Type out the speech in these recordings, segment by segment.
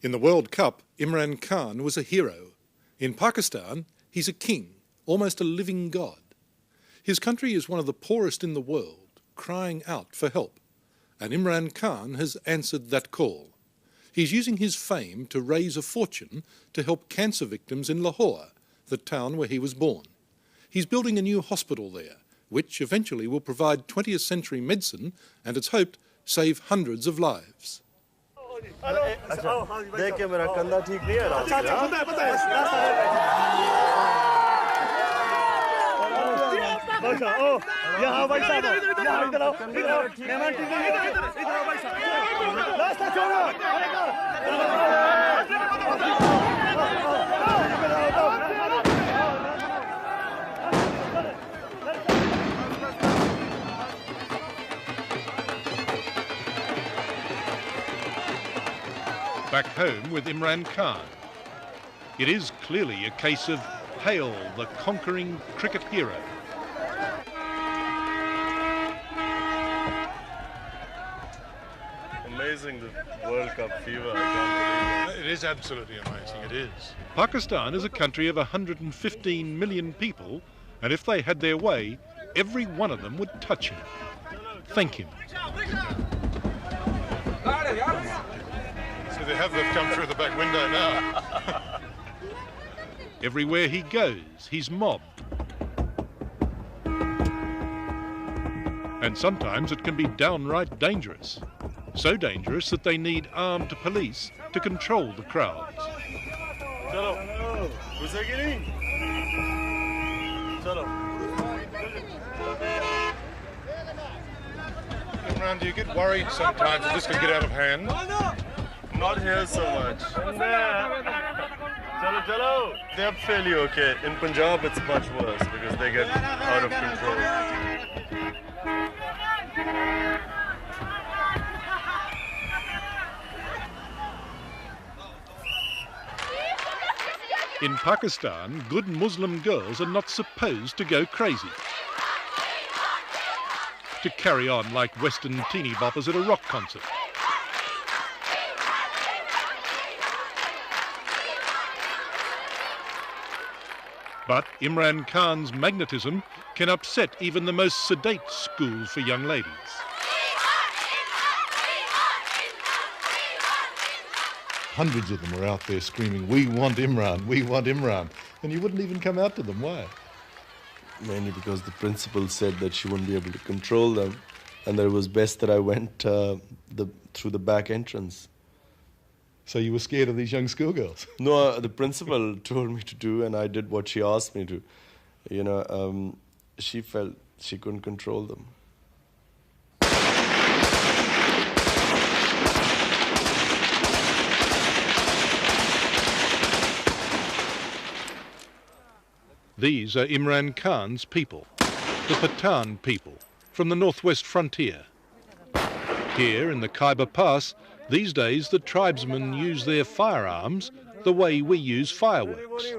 In the World Cup, Amran Khan was a hero. In Pakistan, he's a king, almost a living god. His country is one of the poorest in the world, crying out for help. And Amran Khan has answered that call. He's using his fame to raise a fortune to help cancer victims in Lahore, the town where he was born. He's building a new hospital there, which eventually will provide 20th century medicine and, it's hoped, save hundreds of lives. Back home with Amran Khan. It is clearly a case of hail the conquering cricket hero. Amazing, the World Cup fever, I can't believe it. It is absolutely amazing, it is. Pakistan is a country of 115 million people, and if they had their way, every one of them would touch him, thank him. So they've come through the back window now. Everywhere he goes, he's mobbed. And sometimes it can be downright dangerous. So dangerous that they need armed police to control the crowds. Chalo. Chalo. Imran, do you get worried sometimes that this could get out of hand? Not here so much. Chalo. They're fairly okay. In Punjab, it's much worse because they get out of control. In Pakistan, good Muslim girls are not supposed to go crazy, to carry on like Western teeny boppers at a rock concert. But Amran Khan's magnetism can upset even the most sedate school for young ladies. Hundreds of them are out there screaming, "We want Imran, we want Imran." And you wouldn't even come out to them. Why? Mainly because the principal said that she wouldn't be able to control them, and that it was best that I went through the back entrance. So you were scared of these young schoolgirls? No, the principal told me to do, and I did what she asked me to. She felt she couldn't control them. These are Amran Khan's people, the Pathan people, from the northwest frontier. Here in the Khyber Pass, these days the tribesmen use their firearms the way we use fireworks.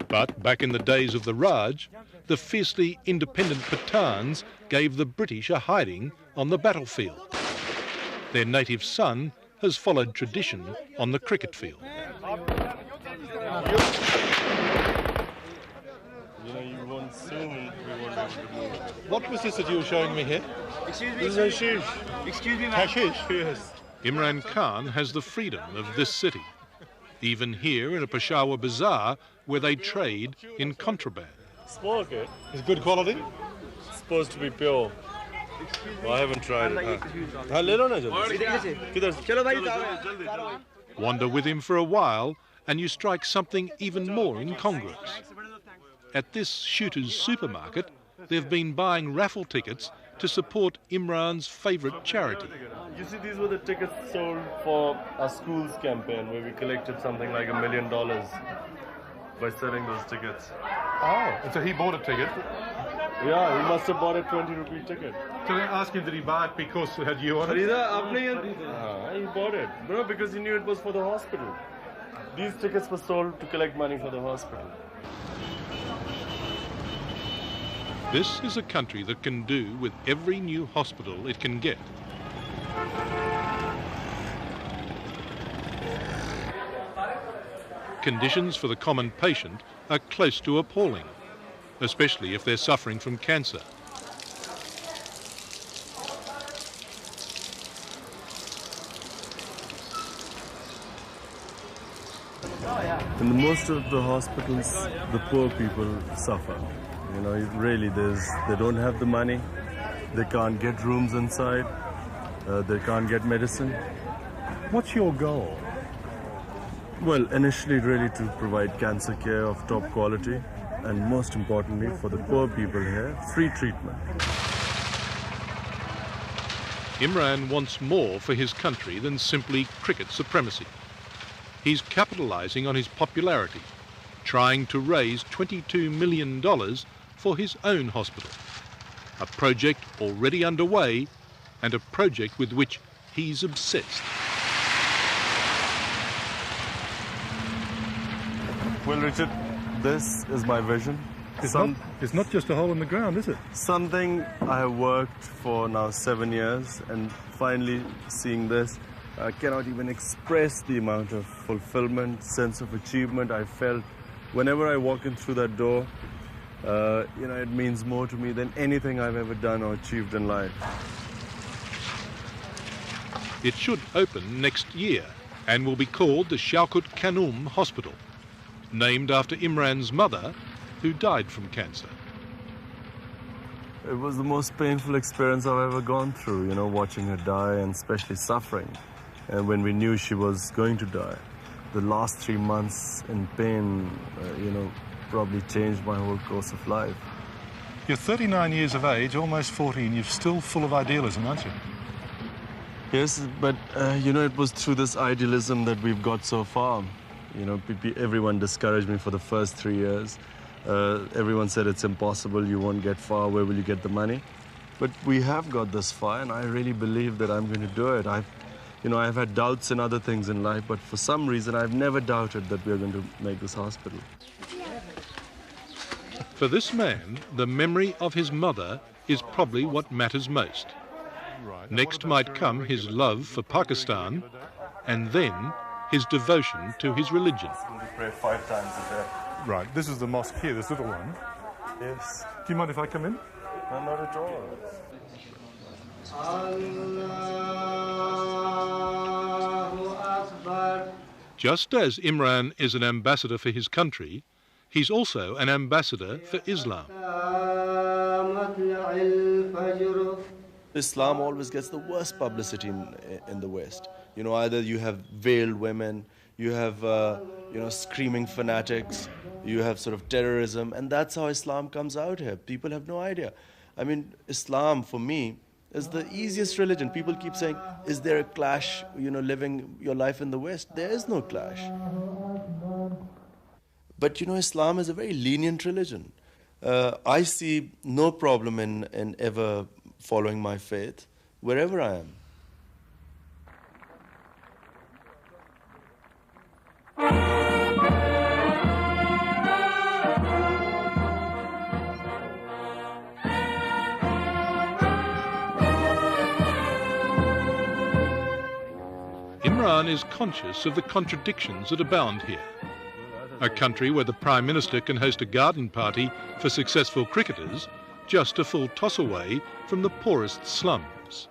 But back in the days of the Raj, the fiercely independent Pathans gave the British a hiding on the battlefield. Their native son has followed tradition on the cricket field. You won't zoom and we won't be able to move. What was this that you were showing me here? Excuse me. This is hashish. Excuse me, ma'am. Hashish? Yes. Amran Khan has the freedom of this city, even here in a Peshawar bazaar where they trade in contraband. Smoke it. Is good quality? It's supposed to be pure. Well, I haven't tried it. Wander with him for a while and you strike something even more incongruous. At this shooter's supermarket, they've been buying raffle tickets to support Imran's favourite charity. You see, these were the tickets sold for our school's campaign where we collected something like $1 million by selling those tickets. Oh, and so he bought a ticket. Yeah, he must have bought a 20-rupee ticket. So they asked him, did he buy it because it had you on it? He bought it. No, because he knew it was for the hospital. These tickets were sold to collect money for the hospital. This is a country that can do with every new hospital it can get. Conditions for the common patient are close to appalling, especially if they're suffering from cancer. In most of the hospitals, the poor people suffer. You know, really, they don't have the money, they can't get rooms inside, they can't get medicine. What's your goal? Well, initially really to provide cancer care of top quality, and most importantly for the poor people here, free treatment. Imran wants more for his country than simply cricket supremacy. He's capitalising on his popularity, trying to raise $22 million for his own hospital, a project already underway and a project with which he's obsessed. Well, Richard, this is my vision. It's not just a hole in the ground, is it? Something I have worked for now 7 years, and finally seeing this, I cannot even express the amount of fulfillment, sense of achievement I felt whenever I walk in through that door. It means more to me than anything I've ever done or achieved in life. It should open next year and will be called the Shaukat Khanum Hospital, named after Imran's mother, who died from cancer. It was the most painful experience I've ever gone through, watching her die and especially suffering. And when we knew she was going to die, the last 3 months in pain, probably changed my whole course of life. You're 39 years of age, almost 40, and you're still full of idealism, aren't you? Yes, but, it was through this idealism that we've got so far. Everyone discouraged me for the first 3 years. Everyone said it's impossible, you won't get far, where will you get the money? But we have got this far, and I really believe that I'm going to do it. I've had doubts in other things in life, but for some reason I've never doubted that we're going to make this hospital. For this man, the memory of his mother is probably what matters most. Next might come his love for Pakistan, and then his devotion to his religion. We pray 5 times a day. Right, this is the mosque here, this little one. Yes. Do you mind if I come in? No, not at all. Just as Imran is an ambassador for his country, he's also an ambassador for Islam. Islam always gets the worst publicity in the West. Either you have veiled women, you have, screaming fanatics, you have sort of terrorism, and that's how Islam comes out here. People have no idea. I mean, Islam, for me, is the easiest religion. People keep saying, is there a clash, living your life in the West? There is no clash. But, Islam is a very lenient religion. I see no problem in ever following my faith, wherever I am. Imran is conscious of the contradictions that abound here. A country where the Prime Minister can host a garden party for successful cricketers just a full toss away from the poorest slums.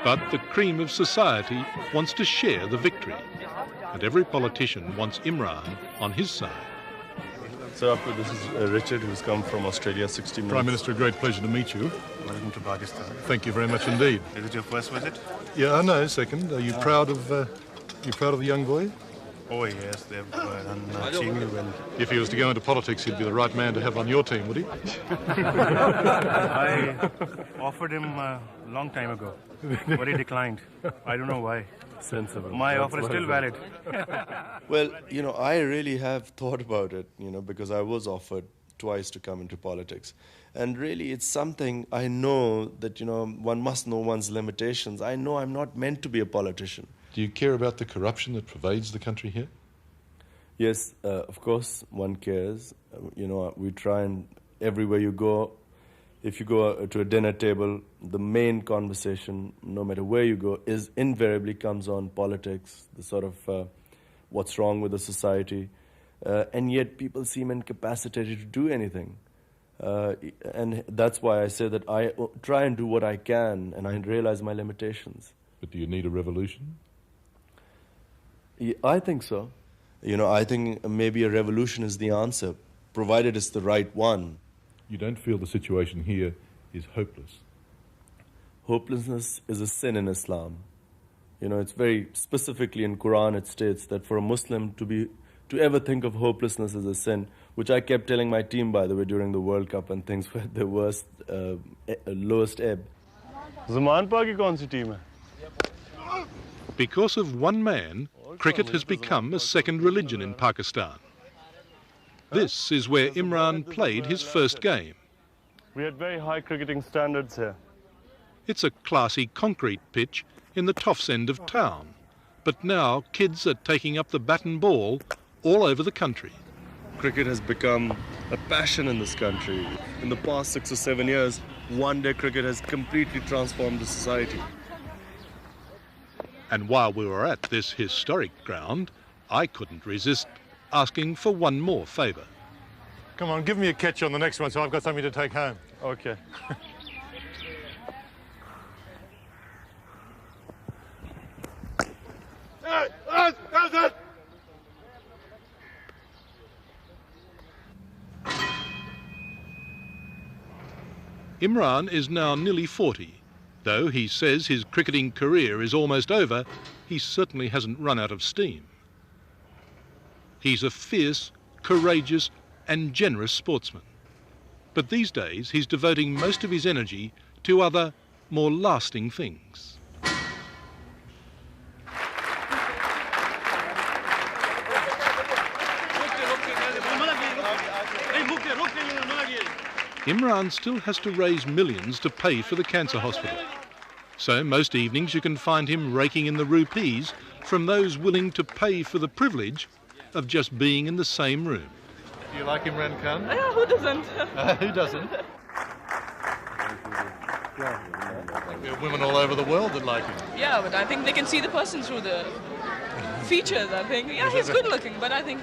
But the cream of society wants to share the victory, and every politician wants Imran on his side. So, this is Richard, who's come from Australia, 60 minutes. Prime Minister, a great pleasure to meet you. Welcome to Pakistan. Thank you very much indeed. Is it your first visit? Yeah, I know. Second, are you proud of the young boy? Oh yes, they've done extremely well. If he was to go into politics, he'd be the right man to have on your team, would he? I offered him a long time ago, but he declined. I don't know why. Sensible. My offer is still valid. Well, I really have thought about it, because I was offered twice to come into politics. And really, it's something I know that, one must know one's limitations. I know I'm not meant to be a politician. Do you care about the corruption that pervades the country here? Yes, of course, one cares. We try and everywhere you go, if you go to a dinner table, the main conversation, no matter where you go, is invariably comes on politics, the sort of what's wrong with the society. And yet people seem incapacitated to do anything. And that's why I say that I try and do what I can, and I realize my limitations. But do you need a revolution? Yeah, I think so. I think maybe a revolution is the answer, provided it's the right one. You don't feel the situation here is hopeless? Hopelessness is a sin in Islam. It's very specifically in Quran it states that for a Muslim to ever think of hopelessness as a sin, which I kept telling my team, by the way, during the World Cup and things were at the worst, lowest ebb. Zamanpa ki kaun si team hai? Because of one man, cricket has become a second religion in Pakistan. This is where Imran played his first game. We had very high cricketing standards here. It's a classy concrete pitch in the Toffs end of town. But now kids are taking up the bat and ball all over the country. Cricket has become a passion in this country. In the past 6 or 7 years, one-day cricket has completely transformed the society. And while we were at this historic ground, I couldn't resist asking for one more favour. Come on, give me a catch on the next one so I've got something to take home. Okay. Imran is now nearly 40. Though he says his cricketing career is almost over, he certainly hasn't run out of steam. He's a fierce, courageous and generous sportsman. But these days he's devoting most of his energy to other, more lasting things. Imran still has to raise millions to pay for the cancer hospital. So most evenings you can find him raking in the rupees from those willing to pay for the privilege of just being in the same room. Do you like Amran Khan? Yeah, who doesn't? Who doesn't? There are women all over the world that like him. Yeah, but I think they can see the person through the features, I think. Yeah, he's good looking, but I think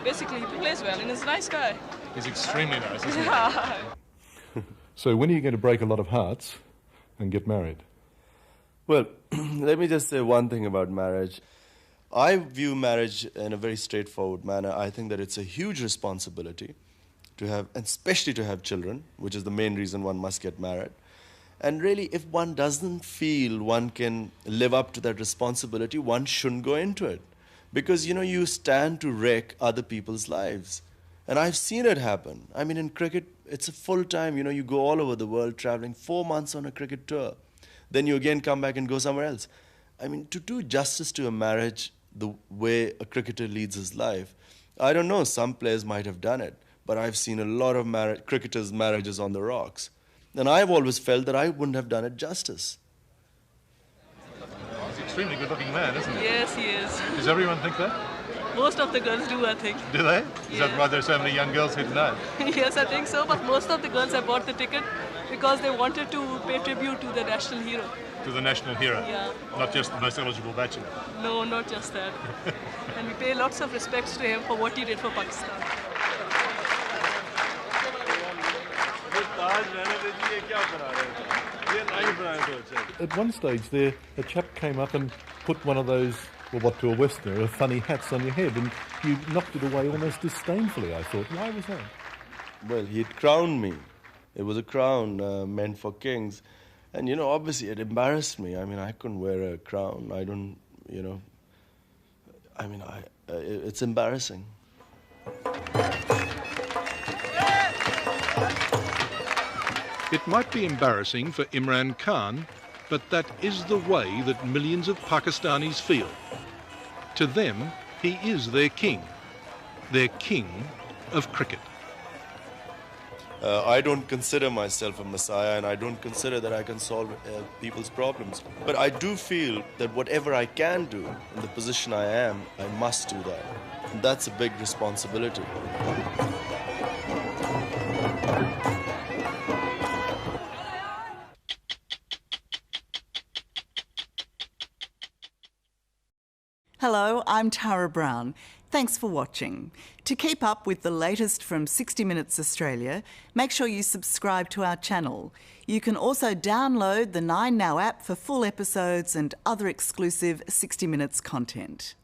basically he plays well and he's a nice guy. He's extremely nice, isn't he? Yeah. So when are you going to break a lot of hearts and get married? Well, let me just say one thing about marriage. I view marriage in a very straightforward manner. I think that it's a huge responsibility to have, and especially to have children, which is the main reason one must get married. And really, if one doesn't feel one can live up to that responsibility, one shouldn't go into it. Because, you stand to wreck other people's lives. And I've seen it happen. I mean, in cricket, it's a full time, you go all over the world traveling 4 months on a cricket tour. Then you again come back and go somewhere else. I mean, to do justice to a marriage the way a cricketer leads his life, I don't know, some players might have done it, but I've seen a lot of cricketers' marriages on the rocks. And I've always felt that I wouldn't have done it justice. He's an extremely good-looking man, isn't he? Yes, he is. Does everyone think that? Most of the girls do, I think. Do they? Is that Yeah. why there's so many young girls here tonight? Yes, I think so, but most of the girls have bought the ticket because they wanted to pay tribute to the national hero. To the national hero? Yeah. Not just the most eligible bachelor? No, not just that. And we pay lots of respects to him for what he did for Pakistan. At one stage there, a chap came up and put one of those, well, what to a Westerner, funny hats on your head, and you knocked it away almost disdainfully, I thought. Why was that? Well, he'd crowned me. It was a crown meant for kings. And, obviously it embarrassed me. I mean, I couldn't wear a crown. I don't, it's embarrassing. It might be embarrassing for Imran Khan, but that is the way that millions of Pakistanis feel. To them, he is their king of cricket. I don't consider myself a messiah, and I don't consider that I can solve people's problems. But I do feel that whatever I can do in the position I am, I must do that. And that's a big responsibility. Hello, I'm Tara Brown. Thanks for watching. To keep up with the latest from 60 Minutes Australia, make sure you subscribe to our channel. You can also download the 9Now app for full episodes and other exclusive 60 Minutes content.